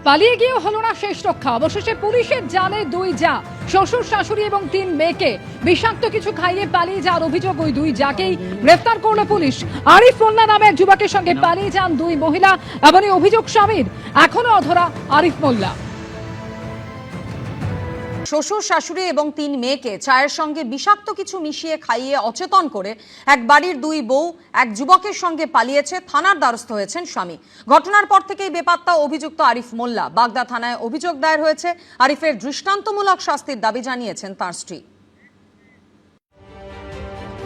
পালিয়ে গিয়েও হলো না শেষ রক্ষা। অবশেষে পুলিশের জালে দুই যা, শ্বশুর শাশুড়ি এবং 3 মেয়েকে বিষাক্ত কিছু খাইয়ে পালিয়ে যাওয়ার অভিযোগ ওই দুই যাকেই গ্রেফতার করলো পুলিশ। আরিফ মোল্লা নামে এক যুবকের সঙ্গে পালিয়ে যান দুই মহিলা, এমনই অভিযোগ স্বামীর। এখনো অধরা আরিফ মোল্লা। শ্বশুর শাশুড়ি এবং 3 মেয়েকে চায়ের সঙ্গে বিষাক্ত কিছু মিশিয়ে খাইয়ে অচেতন করে এক বাড়ির দুই বউ এক যুবকের সঙ্গে পালিয়েছে। থানার দ্বারস্থ হয়েছেন স্বামী। ঘটনার পর থেকেই বেপাত্তা অভিযুক্ত আরিফ মোল্লা। বাগদা থানায় অভিযোগ দায়ের হয়েছে। আরিফের দৃষ্টান্তমূলক শাস্তির দাবি জানিয়েছেন তার স্ত্রী।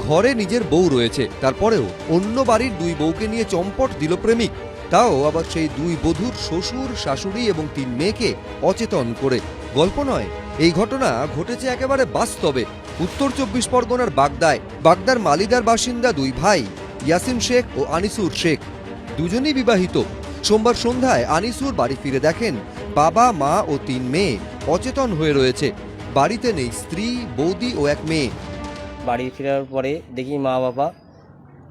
ঘরে নিজের বউ রয়েছে, তারপরেও অন্য বাড়ির দুই বউকে নিয়ে চম্পট দিল প্রেমিক। তাও আবার সেই দুই বধূর শ্বশুর শাশুড়ি এবং 3 মেয়েকে অচেতন করে। গল্প নয়, এই ঘটনা ঘটেছে একেবারে বাস্তবে। উত্তর 24 পরগনার বাগদায়। বাগদার মালিদার বাসিন্দা দুই ভাই ইয়াসিন শেখ ও আনিসুর শেখ, দুজনই বিবাহিত। সোমবার সন্ধ্যায় আনিসুর বাড়ি ফিরে দেখেন বাবা, মা ও 3 মেয়ে অচেতন হয়ে রয়েছে। বাড়িতে নেই স্ত্রী, বৌদি ও এক মেয়ে। বাড়ি ফেরার পরে দেখি মা বাবা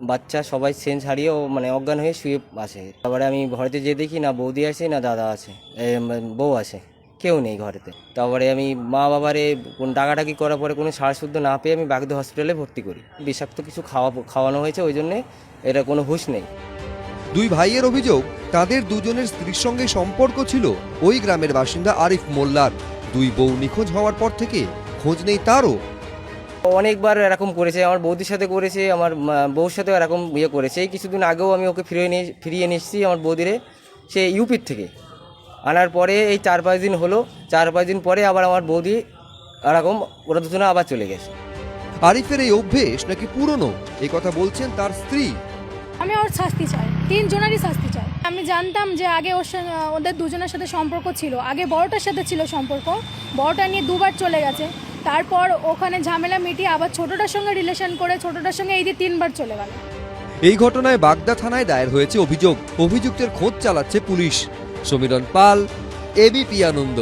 বাচ্চা সবাই সেন্স হারিয়ে ও অজ্ঞান হয়ে শুয়ে আছে। তারপরে আমি ঘরেতে যেয়ে দেখি না বৌদি আছে না দাদা আছে, বউ আছে, কেউ নেই ঘরেতে। তারপরে আমি মা বাবারে কোন ডাকাডাকি করার পরে কোনো সারশুদ্ধ না পেয়ে আমি বাগদা হসপিটালে ভর্তি করি। বিষাক্ত কিছু খাওয়ানো হয়েছে, ওই জন্যে এটা কোনো হুঁশ নেই। দুই ভাইয়ের অভিযোগ, তাদের দুজনের স্ত্রীর সঙ্গে সম্পর্ক ছিল ওই গ্রামের বাসিন্দা আরিফ মোল্লার। দুই বউ নিখোঁজ হওয়ার পর থেকে খোঁজ নেই তারও। অনেকবার এরকম করেছে, আমার বৌদির সাথে করেছে, আমার বউর সাথেও এরকম করেছে। এই কিছুদিন আগেও আমি ওকে ফিরিয়ে নিয়ে এসেছি আমার বৌদিরে, সে ইউপির থেকে আনার পরে এই 4-5 দিন হলো। 4-5 দিন পরে আবার আমার বৌদি এরকম ওরা দুজনে আবার চলে গেছে। আরিফের এই অভ্যেস নাকি পুরনো, এই কথা বলছেন তার স্ত্রী। আমি ওর শাস্তি চাই, 3 জনেরই শাস্তি চাই। আমি জানতাম যে আগে ওদের দুজনের সাথে সম্পর্ক ছিল। আগে বড়টার সাথে ছিল সম্পর্ক, বড়টা নিয়ে 2বার চলে গেছে। তারপর ওখানে ঝামেলা মিটিয়ে আবার ছোটটার সঙ্গে রিলেশন করে ছোটটার সঙ্গে এই দিয়ে 3বার চলে গেল। এই ঘটনায় বাগদা থানায় দায়ের হয়েছে অভিযোগ। অভিযুক্তের খোঁজ চালাচ্ছে পুলিশ। সমীরণ পাল, এবিপি আনন্দ।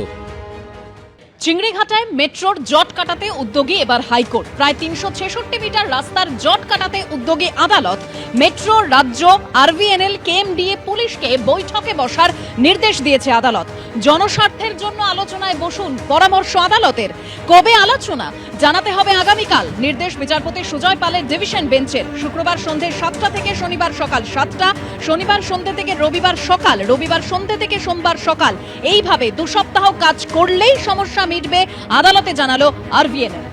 চিংড়িঘাটায় মেট্রোর জট কাটাতে উদ্যোগী এবার হাইকোর্ট। প্রায় 366 মিটার রাস্তার জট কাটাতে উদ্যোগী আদালত। মেট্রো, রাজ্য, আরভিএনএল, কেএমডিএ পুলিশকে বৈঠকে বসার নির্দেশ দিয়েছে আদালত। জনস্বার্থের জন্য আলোচনায় বসুন, পরামর্শ আদালতের। কবে আলোচনা জানাতে হবে আগামীকাল। নির্দেশ বিচারপতি সুজয় পালের ডিভিশন বেঞ্চের। শুক্রবার সন্ধে 7টা থেকে শনিবার সকাল 7টা, শনিবার সন্ধে থেকে রবিবার সকাল, রবিবার সন্ধে থেকে সোমবার সকাল। এইভাবে 2 সপ্তাহ কাজ করলেই সমস্যা মিটবে, আদালতে জানালো আরভিএনএল।